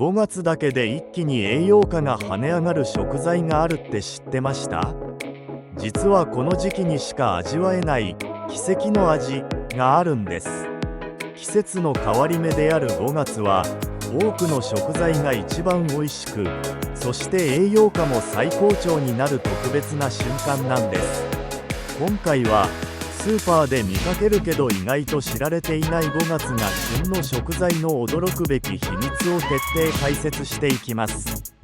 5月だけで一気に栄養価が跳ね上がる食材があるって知ってました？実はこの時期にしか味わえない奇跡の味があるんです。季節の変わり目である5月は多くの食材が一番美味しく、そして栄養価も最高潮になる特別な瞬間なんです。今回はスーパーで見かけるけど意外と知られていない5月が旬の食材の驚くべき秘密を徹底解説していきます。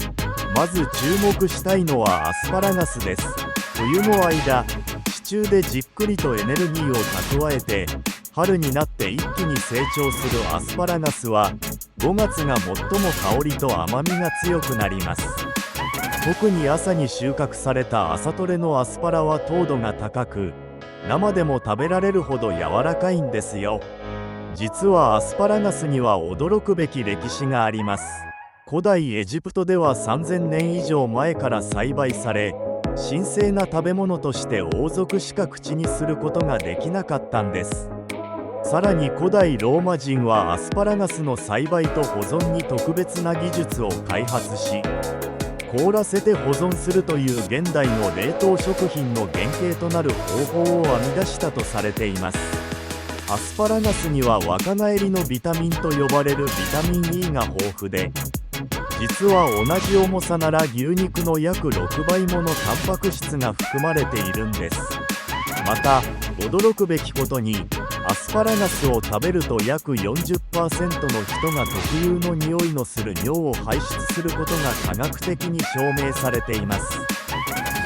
まず注目したいのはアスパラガスです。冬の間、地中でじっくりとエネルギーを蓄えて、春になって一気に成長するアスパラガスは5月が最も香りと甘みが強くなります。特に朝に収穫された朝採れのアスパラは糖度が高く、生でも食べられるほど柔らかいんですよ。実はアスパラガスには驚くべき歴史があります。古代エジプトでは3000年以上前から栽培され、神聖な食べ物として王族しか口にすることができなかったんです。さらに古代ローマ人はアスパラガスの栽培と保存に特別な技術を開発し、凍らせて保存するという現代の冷凍食品の原型となる方法を編み出したとされています。アスパラガスには若返りのビタミンと呼ばれるビタミン E が豊富で、実は同じ重さなら牛肉の約6倍ものタンパク質が含まれているんです。また驚くべきことに、アスパラガスを食べると約 40% の人が特有の匂いのする尿を排出することが科学的に証明されています。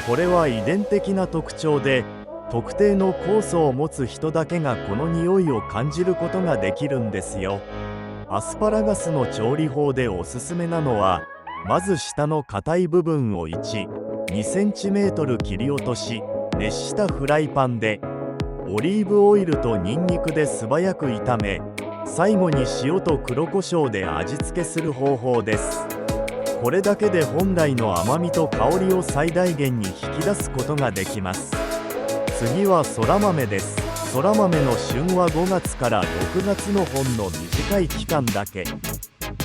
これは遺伝的な特徴で、特定の酵素を持つ人だけがこの匂いを感じることができるんですよ。アスパラガスの調理法でおすすめなのは、まず下の硬い部分を 1、2cm 切り落とし、熱したフライパンでオリーブオイルとニンニクで素早く炒め、最後に塩と黒胡椒で味付けする方法です。これだけで本来の甘みと香りを最大限に引き出すことができます。次はそら豆です。そら豆の旬は5月から6月のほんの短い期間だけ。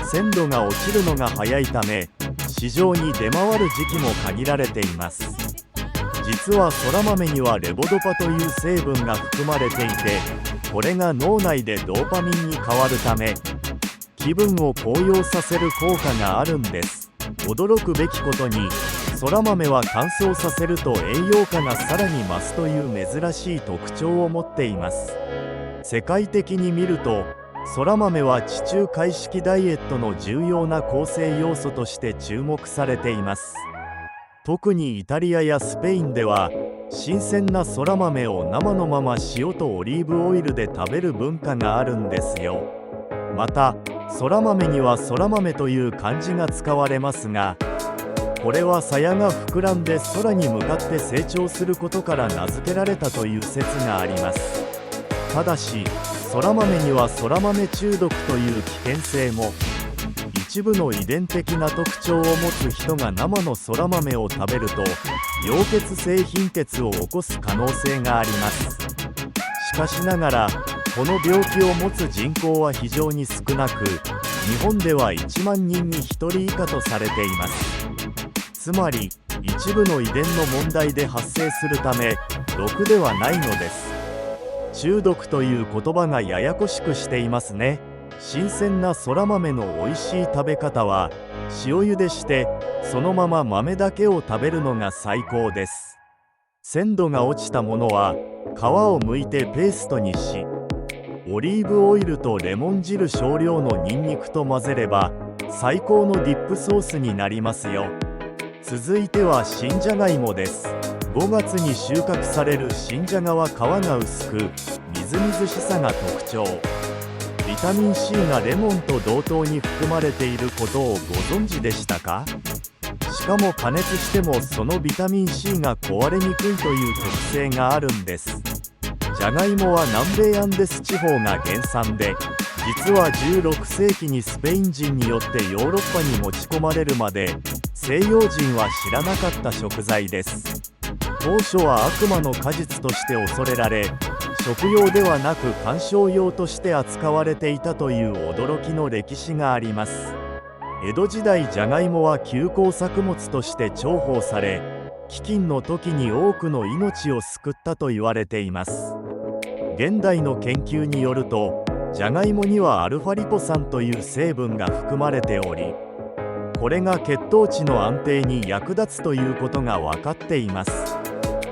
鮮度が落ちるのが早いため、市場に出回る時期も限られています。実はそら豆にはレボドパという成分が含まれていて、これが脳内でドーパミンに変わるため、気分を高揚させる効果があるんです。驚くべきことに、そら豆は乾燥させると栄養価がさらに増すという珍しい特徴を持っています。世界的に見ると、そら豆は地中海式ダイエットの重要な構成要素として注目されています。特にイタリアやスペインでは、新鮮なそら豆を生のまま塩とオリーブオイルで食べる文化があるんですよ。またそら豆にはそら豆という漢字が使われますが、これは鞘が膨らんで空に向かって成長することから名付けられたという説があります。ただしそら豆にはそら豆中毒という危険性も。一部の遺伝的な特徴を持つ人が生のそら豆を食べると溶血性貧血を起こす可能性があります。しかしながらこの病気を持つ人口は非常に少なく、日本では1万人に1人以下とされています。つまり一部の遺伝の問題で発生するため毒ではないのです。中毒という言葉がややこしくしていますね。新鮮なそら豆の美味しい食べ方は塩茹でしてそのまま豆だけを食べるのが最高です。鮮度が落ちたものは皮を剥いてペーストにし、オリーブオイルとレモン汁少量のニンニクと混ぜれば最高のディップソースになりますよ。続いては新じゃがいもです。5月に収穫される新じゃがは皮が薄くみずみずしさが特徴。ビタミン C がレモンと同等に含まれていることをご存知でしたか？しかも加熱してもそのビタミン C が壊れにくいという特性があるんです。じゃがいもは南米アンデス地方が原産で、実は16世紀にスペイン人によってヨーロッパに持ち込まれるまで西洋人は知らなかった食材です。当初は悪魔の果実として恐れられ、食用ではなく観賞用として扱われていたという驚きの歴史があります。江戸時代じゃがいもは休耕作物として重宝され、飢饉の時に多くの命を救ったと言われています。現代の研究によると、じゃがいもにはアルファリポ酸という成分が含まれており、これが血糖値の安定に役立つということが分かっています。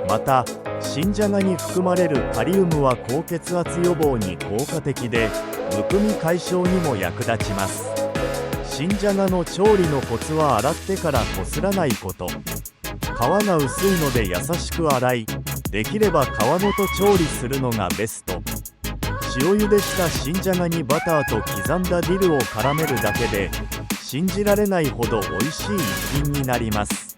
また、新じゃがに含まれるカリウムは高血圧予防に効果的で、むくみ解消にも役立ちます。新じゃがの調理のコツは洗ってからこすらないこと。皮が薄いので優しく洗い、できれば皮ごと調理するのがベスト。塩茹でした新じゃがにバターと刻んだディルを絡めるだけで、信じられないほど美味しい一品になります。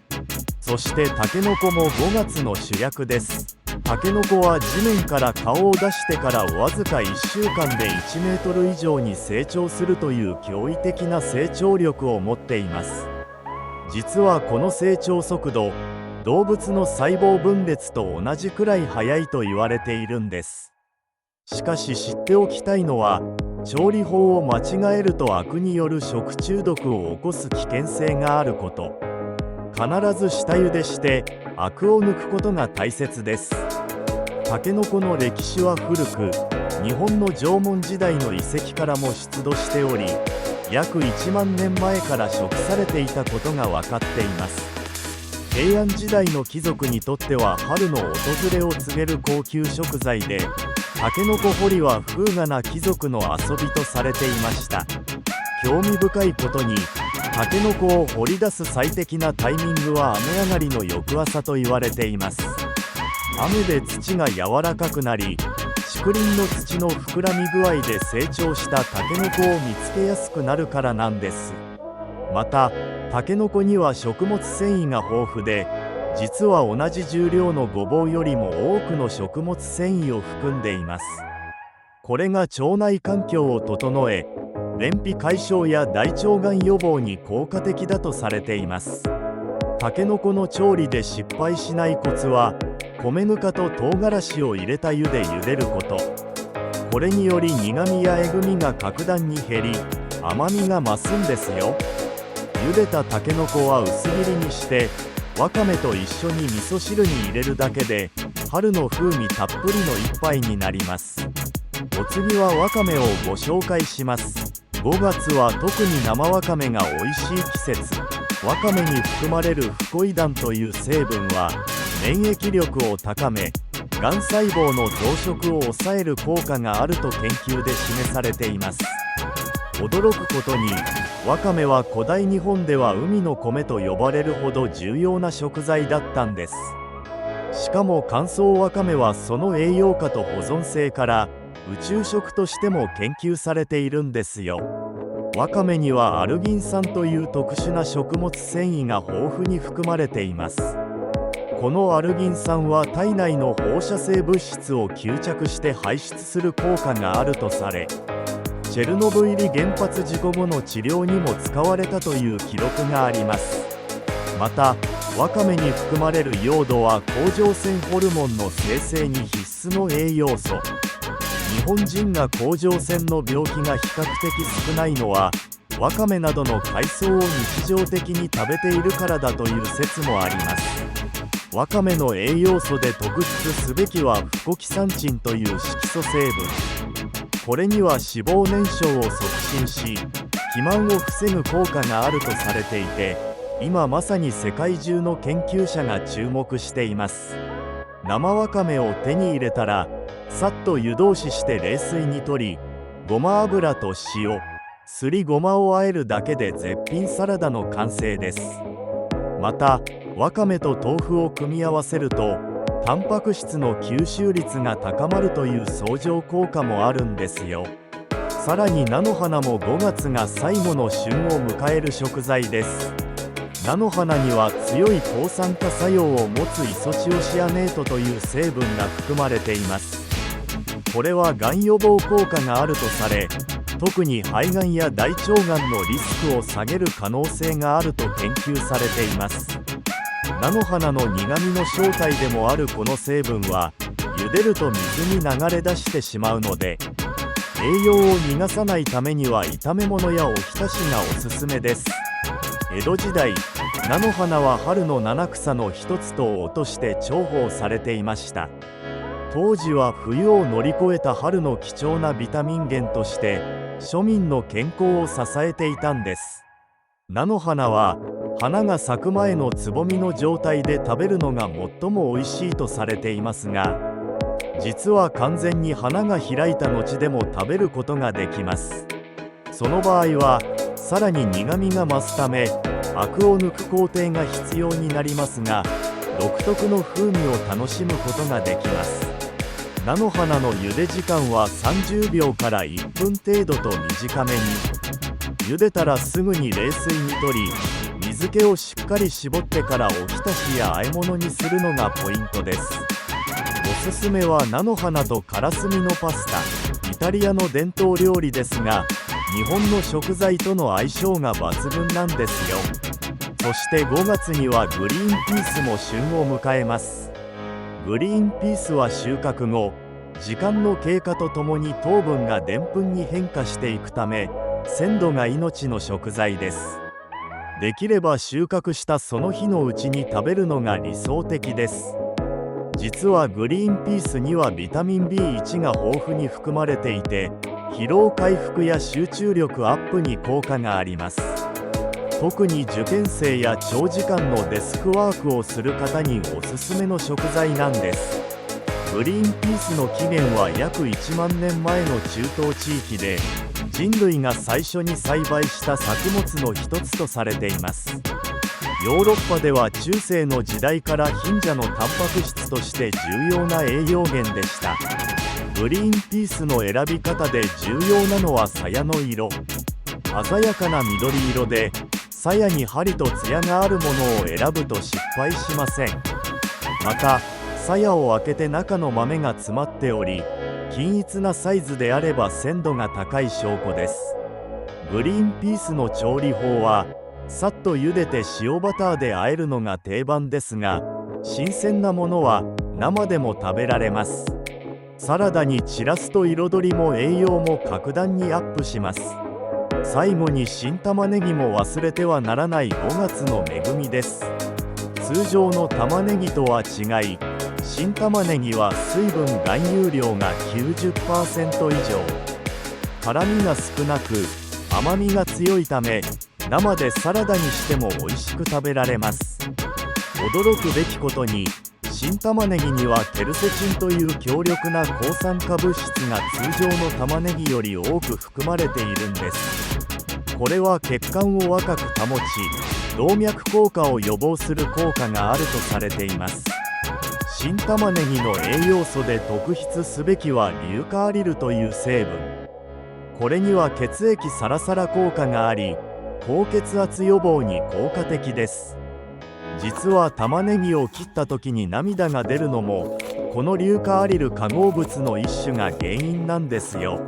そしてタケノコも5月の主役です。タケノコは地面から顔を出してからわずか1週間で1メートル以上に成長するという驚異的な成長力を持っています。実はこの成長速度、動物の細胞分裂と同じくらい速いと言われているんです。しかし知っておきたいのは、調理法を間違えるとアクによる食中毒を起こす危険性があること。必ず下茹でしてアクを抜くことが大切です。タケノコの歴史は古く、日本の縄文時代の遺跡からも出土しており、約1万年前から食されていたことが分かっています。平安時代の貴族にとっては春の訪れを告げる高級食材で、タケノコ掘りは風雅な貴族の遊びとされていました。興味深いことに、タケノコを掘り出す最適なタイミングは雨上がりの翌朝と言われています。雨で土が柔らかくなり、竹林の土の膨らみ具合で成長したタケノコを見つけやすくなるからなんです。また、タケノコには食物繊維が豊富で、実は同じ重量のごぼうよりも多くの食物繊維を含んでいます。これが腸内環境を整え、便秘解消や大腸がん予防に効果的だとされています。タケノコの調理で失敗しないコツは、米ぬかと唐辛子を入れた湯で茹でること。これにより苦みやえぐみが格段に減り、甘みが増すんですよ。茹でたタケノコは薄切りにして、わかめと一緒に味噌汁に入れるだけで、春の風味たっぷりの一杯になります。お次はわかめをご紹介します。5月は特に生わかめが美味しい季節。わかめに含まれるフコイダンという成分は、免疫力を高め、がん細胞の増殖を抑える効果があると研究で示されています。驚くことに、わかめは古代日本では海の米と呼ばれるほど重要な食材だったんです。しかも乾燥わかめはその栄養価と保存性から宇宙食としても研究されているんですよ。わかめにはアルギン酸という特殊な食物繊維が豊富に含まれています。このアルギン酸は体内の放射性物質を吸着して排出する効果があるとされ、チェルノブイリ原発事故後の治療にも使われたという記録があります。また、わかめに含まれるヨードは甲状腺ホルモンの生成に必須の栄養素。日本人が甲状腺の病気が比較的少ないのは、わかめなどの海藻を日常的に食べているからだという説もあります。わかめの栄養素で特筆すべきはフコキサンチンという色素成分。これには脂肪燃焼を促進し、肥満を防ぐ効果があるとされていて、今まさに世界中の研究者が注目しています。生わかめを手に入れたら、さっと湯通しして冷水に取り、ごま油と塩、すりごまを和えるだけで絶品サラダの完成です。また、わかめと豆腐を組み合わせると、タンパク質の吸収率が高まるという相乗効果もあるんですよ。さらに菜の花も5月が最後の旬を迎える食材です。菜の花には強い抗酸化作用を持つイソチオシアネートという成分が含まれています。これはがん予防効果があるとされ、特に肺がんや大腸がんのリスクを下げる可能性があると研究されています。菜の花の苦みの正体でもあるこの成分は、茹でると水に流れ出してしまうので、栄養を逃がさないためには炒め物やおひたしがおすすめです。江戸時代、菜の花は春の七草の一つとして重宝されていました。当時は冬を乗り越えた春の貴重なビタミン源として庶民の健康を支えていたんです。菜の花は花が咲く前のつぼみの状態で食べるのが最も美味しいとされていますが、実は完全に花が開いた後でも食べることができます。その場合はさらに苦みが増すためアクを抜く工程が必要になりますが、独特の風味を楽しむことができます。菜の花の茹で時間は30秒から1分程度と短めに、茹でたらすぐに冷水に取り、水気をしっかり絞ってからおひたしや和え物にするのがポイントです。おすすめは菜の花とからすみのパスタ。イタリアの伝統料理ですが、日本の食材との相性が抜群なんですよ。そして5月にはグリーンピースも旬を迎えます。グリーンピースは収穫後、時間の経過とともに糖分がでんぷんに変化していくため、鮮度が命の食材です。できれば収穫したその日のうちに食べるのが理想的です。実はグリーンピースにはビタミン B1 が豊富に含まれていて、疲労回復や集中力アップに効果があります。特に受験生や長時間のデスクワークをする方におすすめの食材なんです。グリーンピースの起源は約1万年前の中東地域で、人類が最初に栽培した作物の一つとされています。ヨーロッパでは中世の時代から貧者のタンパク質として重要な栄養源でした。グリーンピースの選び方で重要なのは鞘の色。鮮やかな緑色で、鞘に針と艶があるものを選ぶと失敗しません。また、鞘を開けて中の豆が詰まっており、均一なサイズであれば鮮度が高い証拠です。グリーンピースの調理法は、さっと茹でて塩バターで和えるのが定番ですが、新鮮なものは生でも食べられます。サラダに散らすと彩りも栄養も格段にアップします。最後に新玉ねぎも忘れてはならない5月の恵みです。通常の玉ねぎとは違い、新玉ねぎは水分含有量が 90% 以上、辛みが少なく甘みが強いため、生でサラダにしても美味しく食べられます。驚くべきことに、新玉ねぎにはケルセチンという強力な抗酸化物質が通常の玉ねぎより多く含まれているんです。これは血管を若く保ち、動脈硬化を予防する効果があるとされています。新玉ねぎの栄養素で特筆すべきは硫化アリルという成分。これには血液サラサラ効果があり、高血圧予防に効果的です。実は玉ねぎを切った時に涙が出るのも、この硫化アリル化合物の一種が原因なんですよ。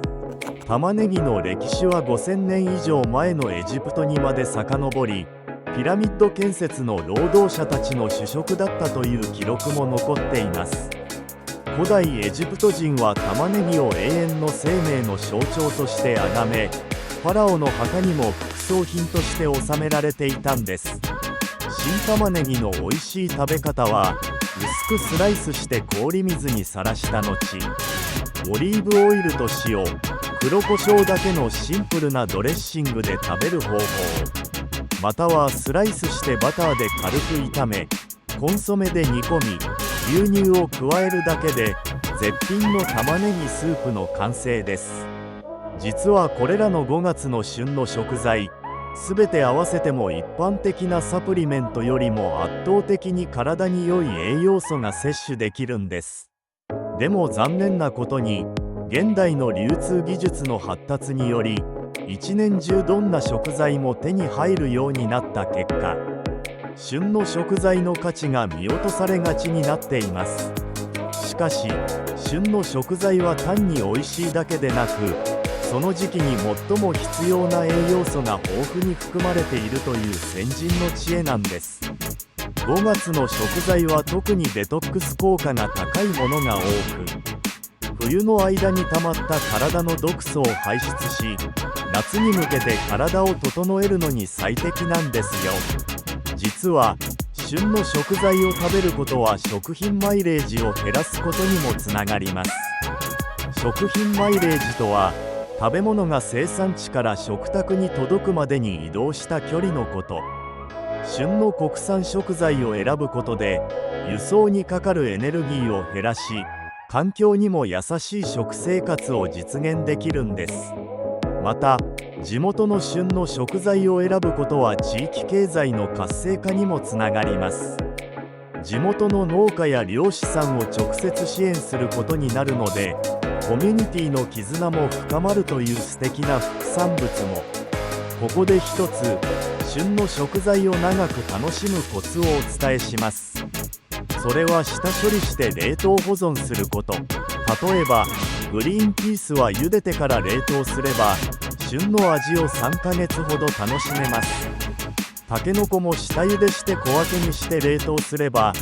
玉ねぎの歴史は5000年以上前のエジプトにまで遡り、ピラミッド建設の労働者たちの主食だったという記録も残っています。古代エジプト人は玉ねぎを永遠の生命の象徴として崇め、ファラオの墓にも副葬品として納められていたんです。新玉ねぎの美味しい食べ方は、薄くスライスして氷水にさらした後、オリーブオイルと塩、黒胡椒だけのシンプルなドレッシングで食べる方法、またはスライスしてバターで軽く炒め、コンソメで煮込み、牛乳を加えるだけで絶品の玉ねぎスープの完成です。実はこれらの5月の旬の食材、すべて合わせても一般的なサプリメントよりも圧倒的に体に良い栄養素が摂取できるんです。でも残念なことに、現代の流通技術の発達により、一年中どんな食材も手に入るようになった結果、旬の食材の価値が見落とされがちになっています。しかし、旬の食材は単に美味しいだけでなく、その時期に最も必要な栄養素が豊富に含まれているという先人の知恵なんです。5月の食材は特にデトックス効果が高いものが多く、冬の間に溜まった体の毒素を排出し、夏に向けて体を整えるのに最適なんですよ。実は旬の食材を食べることは食品マイレージを減らすことにもつながります。食品マイレージとは、食べ物が生産地から食卓に届くまでに移動した距離のこと。旬の国産食材を選ぶことで輸送にかかるエネルギーを減らし、環境にも優しい食生活を実現できるんです。また、地元の旬の食材を選ぶことは地域経済の活性化にもつながります。地元の農家や漁師さんを直接支援することになるので、コミュニティの絆も深まるという素敵な副産物も。ここで一つ、旬の食材を長く楽しむコツをお伝えします。それは下処理して冷凍保存すること。例えばグリーンピースは茹でてから冷凍すれば旬の味を3ヶ月ほど楽しめます。たけのこも下茹でして小分けにして冷凍すれば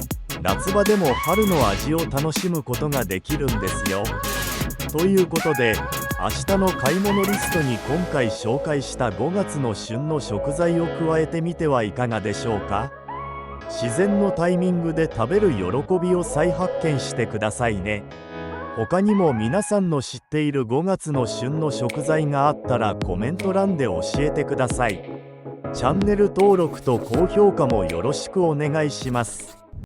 夏場でも春の味を楽しむことができるんですよ。ということで、明日の買い物リストに今回紹介した5月の旬の食材を加えてみてはいかがでしょうか。自然のタイミングで食べる喜びを再発見してくださいね。他にも皆さんの知っている5月の旬の食材があったらコメント欄で教えてください。チャンネル登録と高評価もよろしくお願いします。